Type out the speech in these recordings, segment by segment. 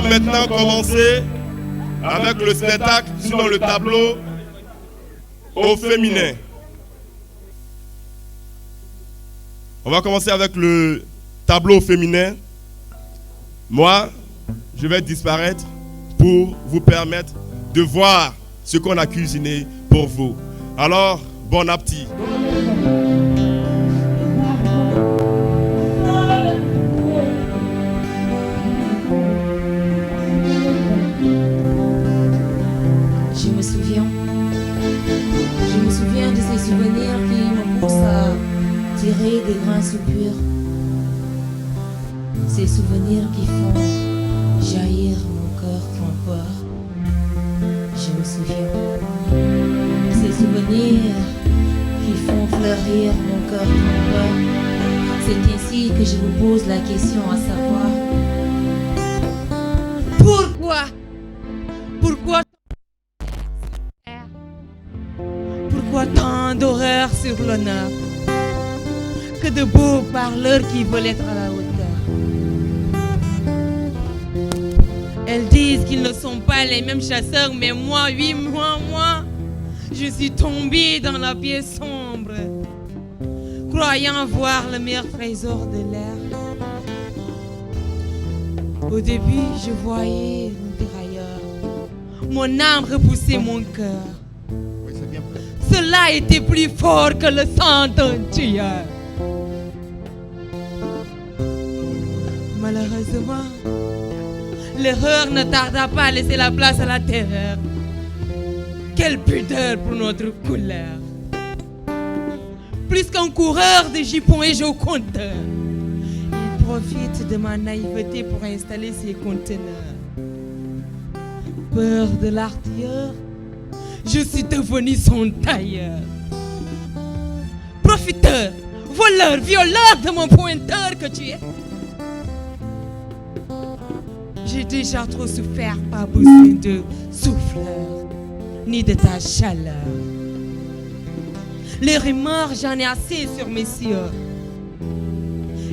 maintenant commencer avec le spectacle sur le tableau au féminin. On va commencer avec le tableau féminin. Moi, je vais disparaître pour vous permettre de voir ce qu'on a cuisiné pour vous. Alors, bon appétit. Je me souviens de ces souvenirs qui me poussent à tirer des grands soupirs. Ces souvenirs qui font jaillir mon cœur trompeur. Je me souviens. Ces souvenirs qui font fleurir mon cœur trompeur. C'est ainsi que je vous pose la question à savoir: Pourquoi tant d'horreur sur l'honneur? Que de beaux parleurs qui veulent être à la hauteur. Elles disent qu'ils ne sont pas les mêmes chasseurs, mais moi, oui, moi, je suis tombée dans la pièce sombre, croyant voir le meilleur trésor de l'air. Au début, je voyais un dérailleur, mon âme repoussait mon cœur. Cela était plus fort que le sang d'un tueur. Malheureusement, l'erreur ne tarda pas à laisser la place à la terreur. Quelle pudeur pour notre couleur. Plus qu'un coureur de jupons et compteur, il profite de ma naïveté pour installer ses conteneurs. Peur de l'artilleur, je suis devenu son tailleur. Profiteur, voleur, violeur de mon pointeur que tu es. J'ai déjà trop souffert, pas besoin de souffleur, ni de ta chaleur. Les rumeurs, j'en ai assez sur mes cieux.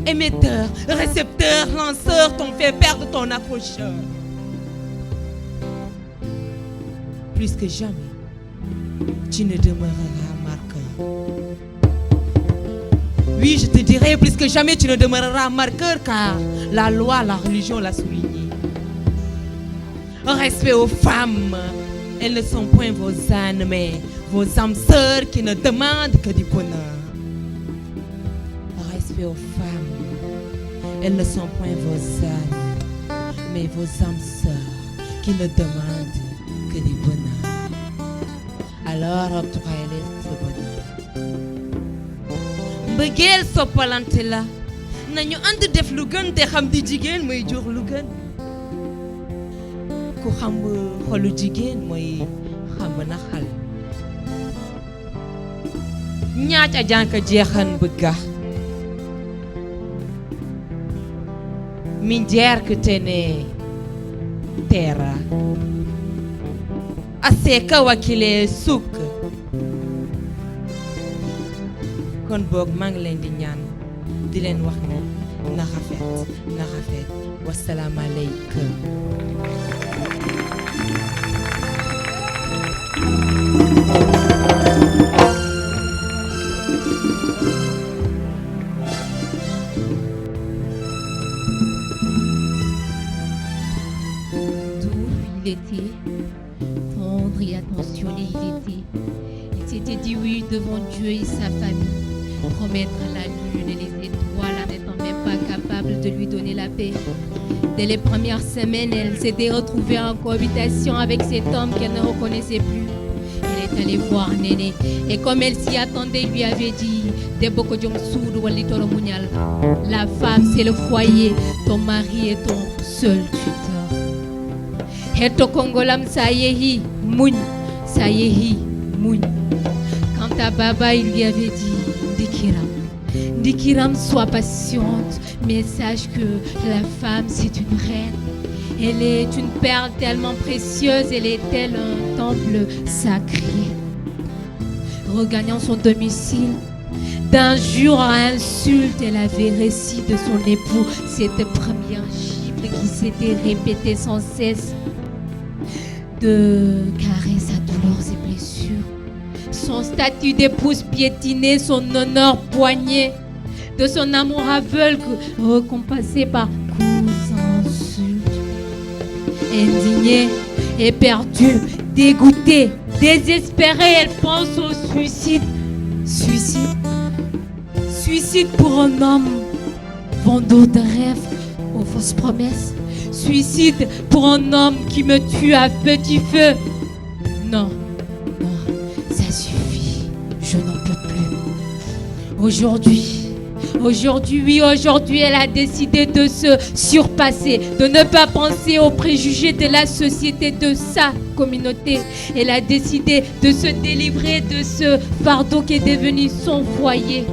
Émetteur, récepteur, lanceur, t'ont fait perdre ton accrocheur. Plus que jamais, tu ne demeureras marqueur. Oui, je te dirai, plus que jamais, tu ne demeureras marqueur, car la loi, la religion l'a souligné. Respect aux femmes, elles ne sont point vos ânes, mais vos âmes sœurs qui ne demandent que du bonheur. Respect aux femmes, elles ne sont point vos ânes, mais vos âmes sœurs qui ne demandent que du bonheur. Alors octroyez-les ce bonheur. Mbëggeel soppalante la nañu ànd def lu gën te xam di jigéen mooy jur lu gën. Ku xam xolu jigéen mooy xam na xal. Ñaaj a jànk jeexan bëgga. Minjeer que tene terra. Aseka wakile suk. Kon boog maa ngi leen di ñaan di leen wax ne na rafet wasalaamaaleykum. Il était tendre et attentionné, il s'était dit oui devant Dieu et sa famille, promettre la lune et les étoiles en n'étant même pas capable de lui donner la paix. Dès les premières semaines, elle s'était retrouvée en cohabitation avec cet homme qu'elle ne reconnaissait plus. Elle est allée voir Néné et comme elle s'y attendait, lui avait dit la femme c'est le foyer, ton mari est ton seul tuteur. Heto Kongolam Sayehi Moun, Sayehi Moun. Quant à Baba, il lui avait dit Ndikiram, sois patiente, mais sache que la femme c'est une reine. Elle est une perle tellement précieuse, elle est tel un temple sacré. Regagnant son domicile, d'injure à insulte, elle avait récit de son époux cette première gifle cycle qui s'était répété sans cesse de caresses à douleurs et blessures. Son statut d'épouse piétinée, son honneur poigné, de son amour aveugle récompensé par coups insultes. Indignée, éperdue, dégoûtée, désespérée, elle pense au suicide. Suicide pour un homme vendeur de rêves aux fausses promesses. Suicide pour un homme qui me tue à petit feu. Non, ça suffit, je n'en peux plus. Aujourd'hui, elle a décidé de se surpasser, de ne pas penser aux préjugés de la société, de sa communauté. Elle a décidé de se délivrer de ce fardeau qui est devenu son foyer.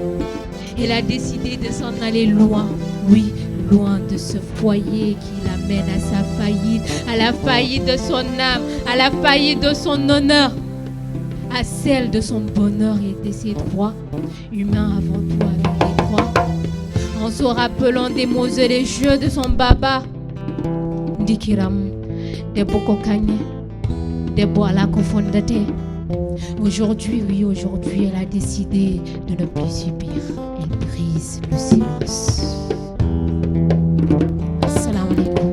Elle a décidé de s'en aller loin, oui, loin de ce foyer qui l'amène à sa faillite, à la faillite de son âme, à la faillite de son honneur, à celle de son bonheur et de ses droits, humains avant tout avec les droits. En se rappelant des mots et des jeux de son baba, Dikiram, des Bokokanye, des Boalako Fondate. Aujourd'hui, elle a décidé de ne plus subir. Elle brise le silence. Assalamu alaikum.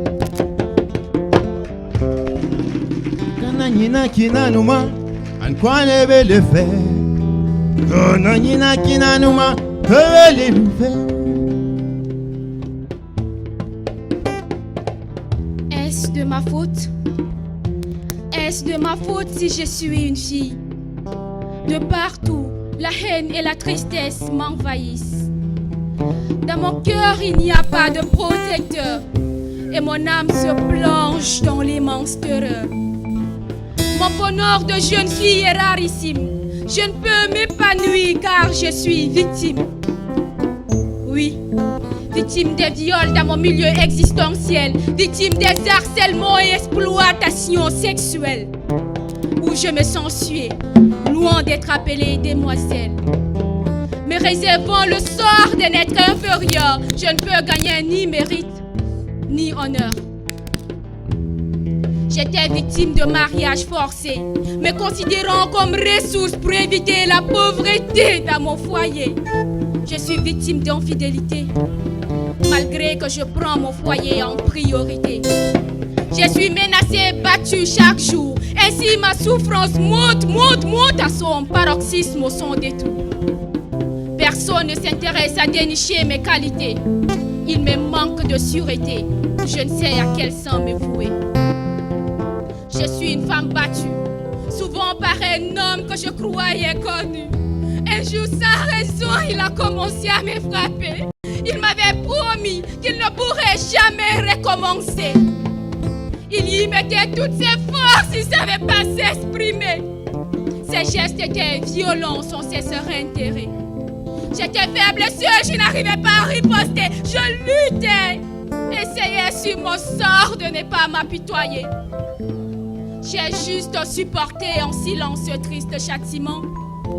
Kananyina kinanuma, ankwane bele fe. Kananyina kinanuma, bele fe. Est-ce de ma faute? Est-ce de ma faute si je suis une fille? De partout, la haine et la tristesse m'envahissent. Dans mon cœur, il n'y a pas de protecteur. Et mon âme se plonge dans l'immense terreur. Mon bonheur de jeune fille est rarissime. Je ne peux m'épanouir car je suis victime. Oui, victime des viols dans mon milieu existentiel. Victime des harcèlements et exploitations sexuelles. Où je me sens suée, loin d'être appelée demoiselle. Me réservant le sort d'un être inférieur, je ne peux gagner ni mérite, ni honneur. J'étais victime de mariage forcé, me considérant comme ressource pour éviter la pauvreté dans mon foyer. Je suis victime d'infidélité, malgré que je prends mon foyer en priorité. Je suis menacée, battue chaque jour. Ainsi ma souffrance monte à son paroxysme au son des trous. Personne ne s'intéresse à dénicher mes qualités. Il me manque de sûreté. Je ne sais à quel sang me vouer. Je suis une femme battue, souvent par un homme que je croyais connu. Un jour sans raison, il a commencé à me frapper. Il m'avait promis qu'il ne pourrait jamais recommencer. Il y mettait toutes ses forces, il ne savait pas s'exprimer. Ses gestes étaient violents sans cesse réitérés. J'étais faible seule, je n'arrivais pas à riposter. Je luttais, essayais sur mon sort de ne pas m'apitoyer. J'ai juste supporté en silence ce triste châtiment.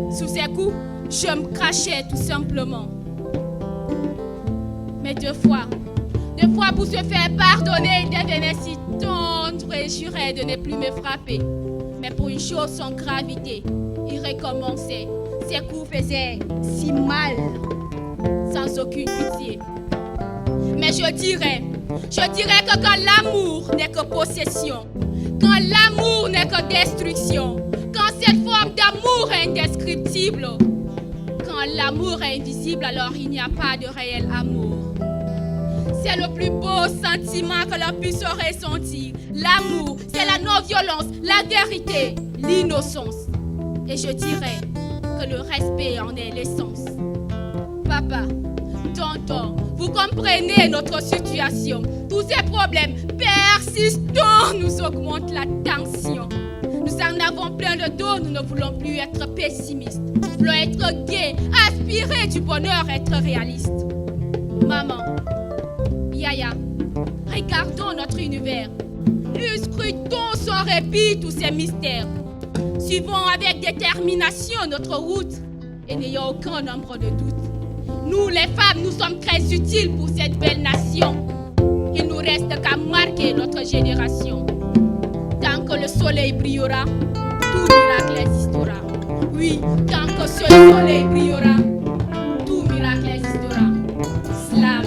Sous ses coups, je me crachais tout simplement. Mais deux fois pour se faire pardonner, il devenait si tendre et jurait de ne plus me frapper. Mais pour une chose sans gravité, il recommençait. Ses coups faisaient si mal, sans aucune pitié. Mais je dirais que quand l'amour n'est que possession, quand l'amour n'est que destruction, quand cette forme d'amour est indescriptible, quand l'amour est invisible, alors il n'y a pas de réel amour. C'est le plus beau sentiment que l'on puisse ressentir. L'amour, c'est la non-violence, la vérité, l'innocence. Et je dirais que le respect en est l'essence. Papa, tonton, vous comprenez notre situation. Tous ces problèmes persistants nous augmentent la tension. Nous en avons plein le dos, nous ne voulons plus être pessimistes. Nous voulons être gais, aspirer du bonheur, être réalistes. Maman, Yaya, regardons notre univers. Nous scrutons sans répit tous ces mystères. Suivons avec détermination notre route et n'ayons aucun nombre de doutes. Nous, les femmes, nous sommes très utiles pour cette belle nation. Il nous reste qu'à marquer notre génération. Tant que le soleil brillera, tout miracle existera. Oui, tant que ce soleil brillera, tout miracle existera. Slam.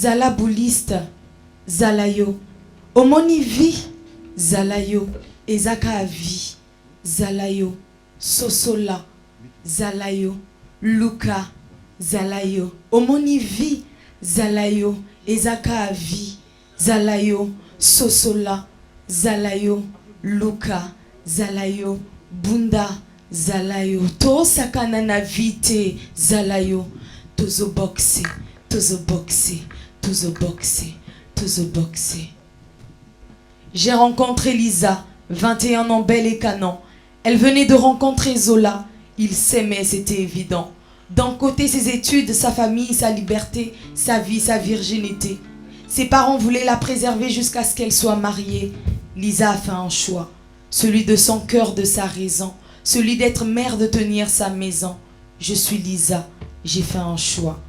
Zala bouliste, Zalayo, Omonivi, Zalayo, Ezaka avi, Zalayo, Sosola, Zalayo, Luka, Zalayo, Omonivi, Zalayo, Ezaka avi, Zalayo, Sosola, Zalayo, Luka, Zalayo, Bunda, Zalayo, To Sakanana Vite, Zalayo, Tozo boxe, Tozo boxe. Tozo boxé, Tozo boxé. J'ai rencontré Lisa, 21 ans belle et canon. Elle venait de rencontrer Zola. Ils s'aimaient, c'était évident. D'un côté, ses études, sa famille, sa liberté, sa vie, sa virginité. Ses parents voulaient la préserver jusqu'à ce qu'elle soit mariée. Lisa a fait un choix. Celui de son cœur, de sa raison. Celui d'être mère, de tenir sa maison. Je suis Lisa, j'ai fait un choix.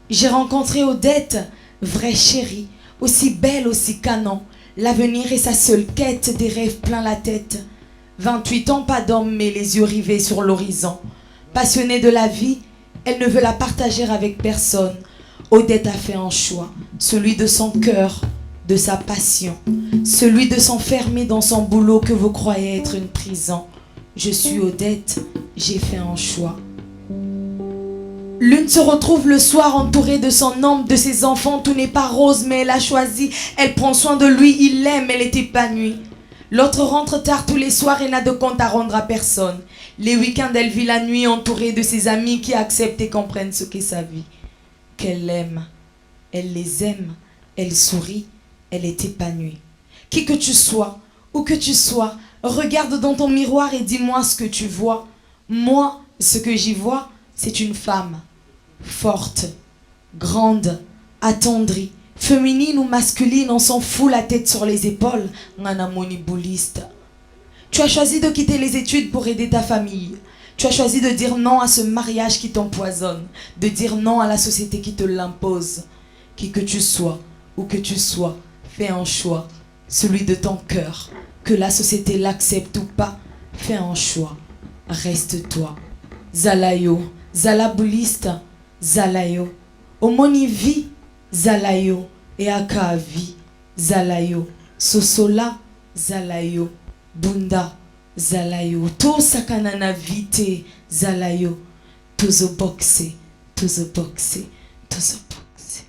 J'ai rencontré Odette, vraie chérie, aussi belle, aussi canon. L'avenir est sa seule quête, des rêves plein la tête. 28 ans, pas d'homme, mais les yeux rivés sur l'horizon. Passionnée de la vie, elle ne veut la partager avec personne. Odette a fait un choix, celui de son cœur, de sa passion. Celui de s'enfermer dans son boulot que vous croyez être une prison. Je suis Odette, j'ai fait un choix. L'une se retrouve le soir entourée de son homme, de ses enfants. Tout n'est pas rose, mais elle a choisi. Elle prend soin de lui, il l'aime, elle est épanouie. L'autre rentre tard tous les soirs et n'a de compte à rendre à personne. Les week-ends, elle vit la nuit entourée de ses amis qui acceptent et comprennent ce qu'est sa vie. Qu'elle aime, elle les aime, elle sourit, elle est épanouie. Qui que tu sois, où que tu sois, regarde dans ton miroir et dis-moi ce que tu vois. Moi, ce que j'y vois, c'est une femme. Forte, grande, attendrie, féminine ou masculine, on s'en fout la tête sur les épaules. Nanamoni bouliste. Tu as choisi de quitter les études pour aider ta famille. Tu as choisi de dire non à ce mariage qui t'empoisonne, de dire non à la société qui te l'impose. Qui que tu sois, où que tu sois, fais un choix, celui de ton cœur. Que la société l'accepte ou pas, fais un choix. Reste-toi. Zalayo, Zalabouliste, Zalayo, Omonivi, Zalayo, Eakavi, Zalayo, Sosola, Zalayo, Bunda, Zalayo, To Sakanana Vite, Zalayo, Tozo boxe, Tozo boxe, Tozo boxe.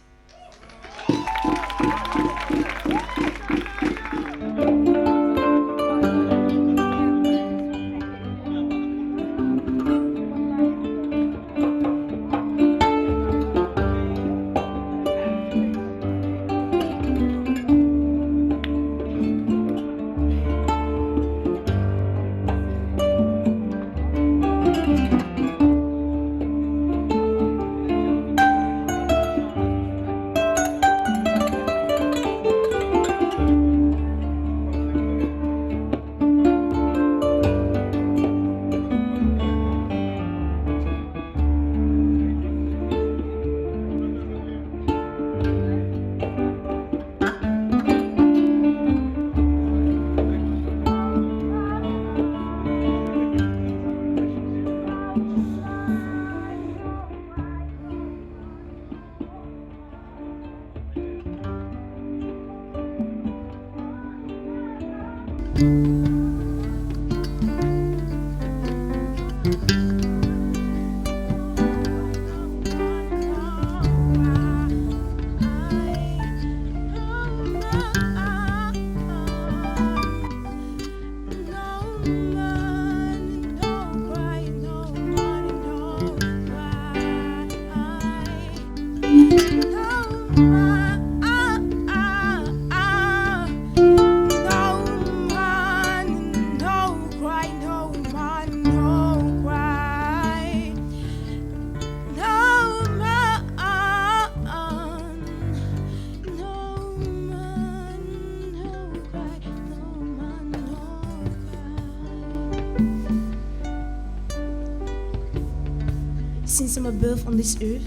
since my birth on this earth.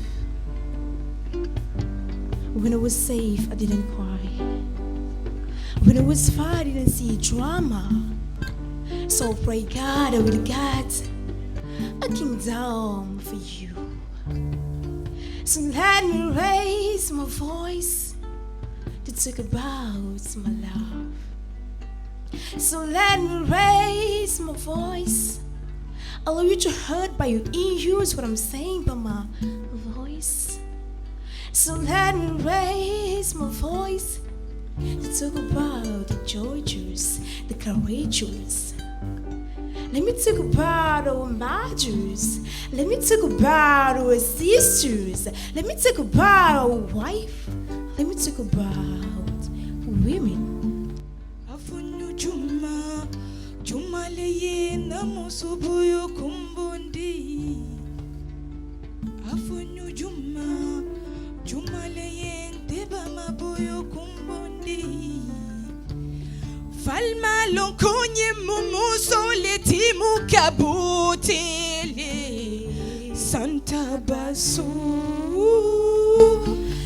When I was safe, I didn't cry. When I was far, I didn't see drama. So pray God, I will get a kingdom for you. So let me raise my voice to talk about my love. So let me raise my voice. Allow you to heard by your ears what I'm saying by my voice. So let me raise my voice to talk about the joyous, the courageous. Let me talk about our mothers. Let me talk about our sisters. Let me talk about our wife. Let me talk about women. Afunyu Juma, Juma leye na musubuyo kumbundi. Afunyu Juma, Juma leye ndeba mabuyo kumbundi. Falma lonkonye mumuso leti mukabutele. Santa Basu,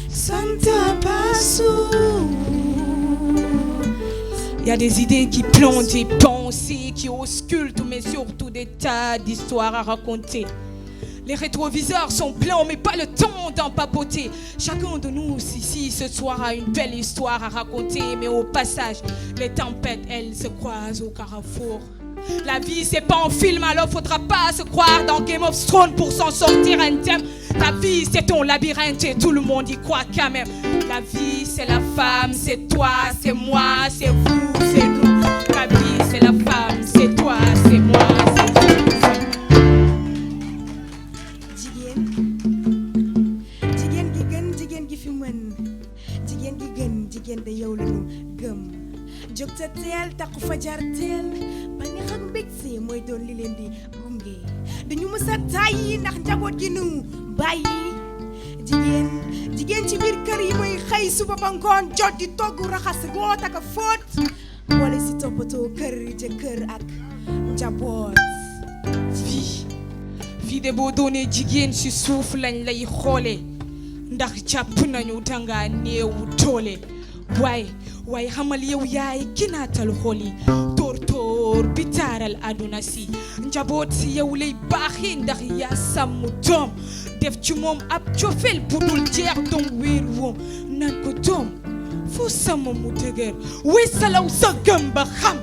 Santa Basu. Il y a des idées qui plantent, des pensées qui auscultent, mais surtout des tas d'histoires à raconter. Les rétroviseurs sont blancs, mais pas le temps d'en papoter. Chacun de nous ici ce soir a une belle histoire à raconter, mais au passage, les tempêtes, elles se croisent au carrefour. La vie, c'est pas un film, alors faudra pas se croire dans Game of Thrones pour s'en sortir un thème. La vie, c'est ton labyrinthe et tout le monde y croit quand même. La vie, c'est la femme, c'est toi, c'est moi, c'est vous, c'est nous. La vie, c'est la femme, c'est toi, c'est moi, c'est vous. Jigéen gi gën jigéen gi fi mën jigéen gi gën jigéen de yow lañu gëm jóg ca teel takku fajar teel bànneex ak mbégte mooy doon li leen di gunge dañu mës a tàyyi ndax njaboot gi nu bàyyi jigéen ci biir kër yi mooy xëy suba ba ngoon jot di togg raxas root ak a fóot boole si toppatoo kër jëkkër ak njaboot. Fii de boo doonee jigéen ci suuf lañ lay xoole ndax jàpp nañu danga néewu doole waaye xamal yow yaay kinaatal xol yi tóor bi taaral àdduna si njaboot si yow lay baaxee ndax yaa sàmm doom def ci moom ab cofeel bu dul jeex doom wéer woom nan ko doom foo sàmm mu dëgër weesalaw sa gëm ba xam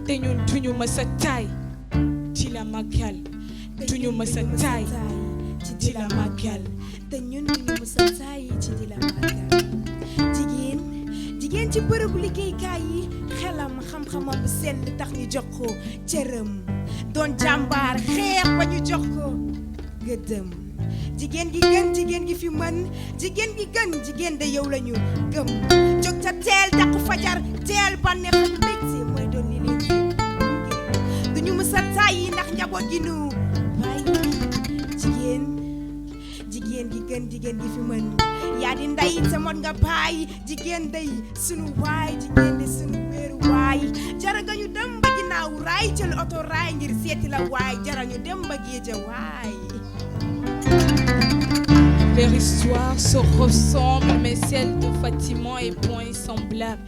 te ñun duñu ma sa taay ci la màggal duñu ma sa taay ci di la màggal te ñun duñu ma sa taay ci di la màggal jigéen ci bërëbu liggéeykaay yi xelam xam-xamam bu sell tax ñu jox ko cëram doon jàmbaar xeex ba ñu jox ko gëddëm jigéen gi gën jigéen gi fi mën jigéen gi gën jigéen de yow lañu gëm jóg ca teel takku fajar teel bànneex ak mbégte mooy doon li leen di duñu mës a tàyyi ndax njaboot gi nu bàyyi jigéen gi gën jigéen gi fi mën yaa di ndey te mot nga baay jigéen day sunu waay jigéen de sunu wéeru waay jara nga ñu dem ba ginnaaw raay jël oto raay ngir seeti la waay jara ñu dem ba géeja waay. Les histoires se ressemblent, mais celle de Fatima est point semblable.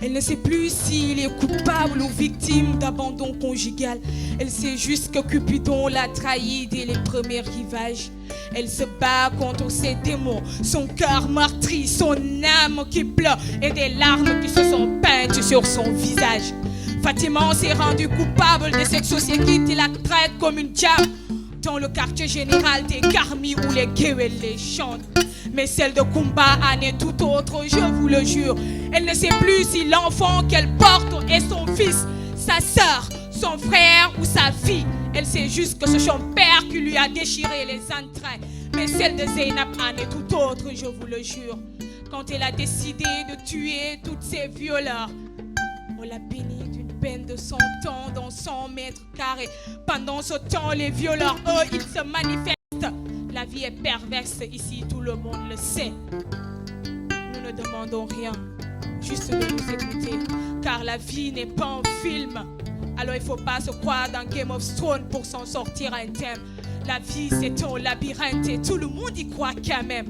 Elle ne sait plus s'il est coupable ou victime d'abandon conjugal. Elle sait juste que Cupidon l'a trahi dès les premiers rivages. Elle se bat contre ses démons, son cœur meurtri, son âme qui pleure et des larmes qui se sont peintes sur son visage. Fatima s'est rendue coupable de cette société qui la traite comme une diable. Dans le quartier général des Garmis où les guéwels les chantent. Mais celle de Kumba en est tout autre, je vous le jure. Elle ne sait plus si l'enfant qu'elle porte est son fils, sa sœur, son frère ou sa fille. Elle sait juste que c'est son père qui lui a déchiré les entrailles. Mais celle de Zeynab en est tout autre, je vous le jure. Quand elle a décidé de tuer tous ces violeurs, on l'a bénie d'une peine de 100 ans dans 100 mètres carrés. Pendant ce temps, les violeurs, eux, ils se manifestent. La vie est perverse ici, tout le monde le sait. Nous ne demandons rien, juste de nous écouter. Car la vie n'est pas un film. Alors il ne faut pas se croire dans Game of Thrones pour s'en sortir un thème. La vie c'est un labyrinthe et tout le monde y croit quand même.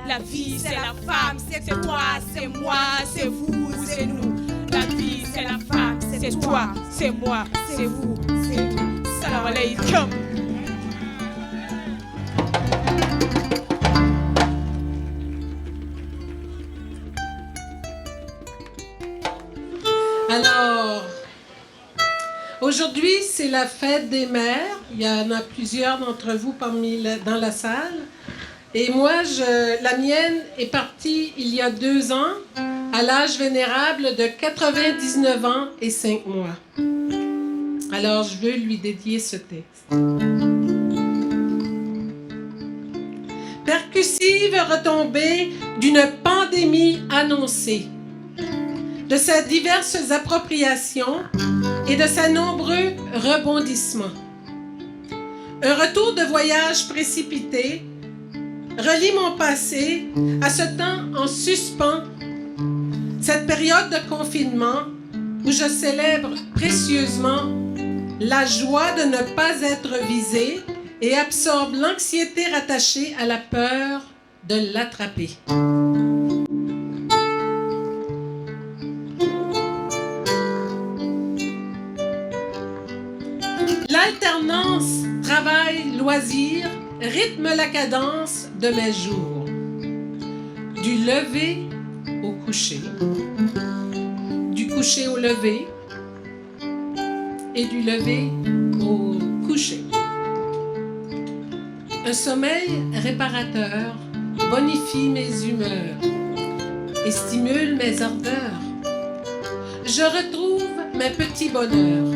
La vie c'est la femme, c'est toi, c'est moi, c'est vous, c'est nous. La vie c'est la femme, c'est toi, c'est moi, c'est vous, c'est nous. Salam alaikum. Alors, aujourd'hui, c'est la fête des mères. Il y en a plusieurs d'entre vous dans la salle. Et moi, la mienne est partie il y a 2 ans, à l'âge vénérable de 99 ans et 5 mois. Alors, je veux lui dédier ce texte. Percussive retombée d'une pandémie annoncée, de ses diverses appropriations et de ses nombreux rebondissements. Un retour de voyage précipité relie mon passé à ce temps en suspens, cette période de confinement où je célèbre précieusement la joie de ne pas être visé et absorbe l'anxiété rattachée à la peur de l'attraper. L'alternance travail-loisir rythme la cadence de mes jours. Du lever au coucher, du coucher au lever et du lever au coucher. Un sommeil réparateur bonifie mes humeurs et stimule mes ardeurs. Je retrouve mes petits bonheurs.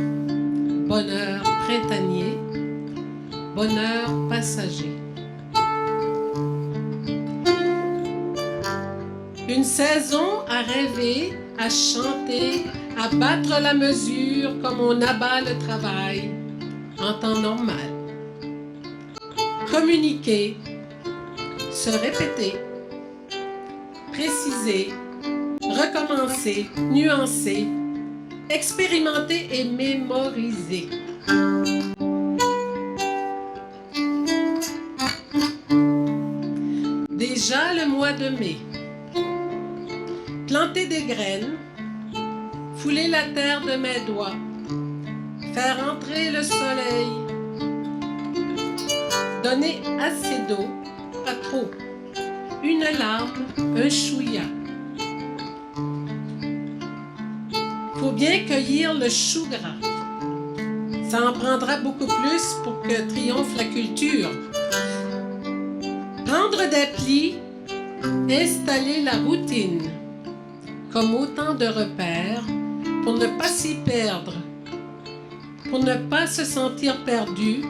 Bonheur printanier, bonheur passager. Une saison à rêver, à chanter, à battre la mesure comme on abat le travail en temps normal. Communiquer, se répéter, préciser, recommencer, nuancer, expérimenter et mémoriser. Déjà le mois de mai. Planter des graines, fouler la terre de mes doigts, faire entrer le soleil, donner assez d'eau, pas trop, une larme, un chouïa. Faut bien cueillir le chou gras. Ça en prendra beaucoup plus pour que triomphe la culture. Prendre des plis, installer la routine, comme autant de repères pour ne pas s'y perdre, pour ne pas se sentir perdu,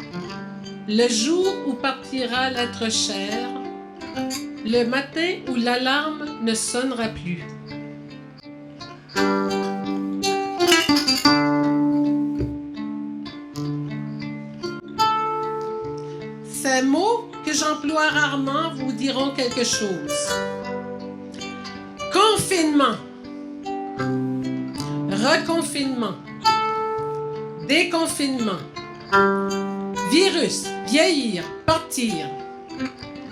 le jour où partira l'être cher, le matin où l'alarme ne sonnera plus. Ces mots que j'emploie rarement vous diront quelque chose. Confinement, reconfinement, déconfinement, virus, vieillir, partir,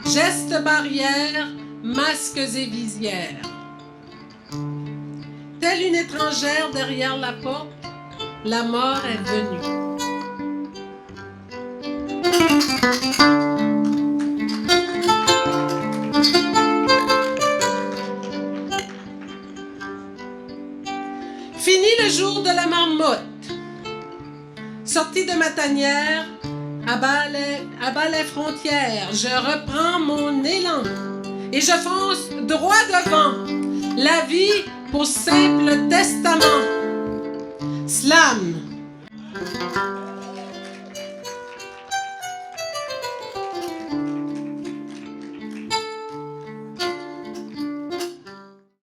gestes barrières, masques et visières. Telle une étrangère derrière la porte, la mort est venue. Fini le jour de la marmotte. Sortie de ma tanière, à bas les frontières, je reprends mon élan et je fonce droit devant. La vie pour simple testament. Slam.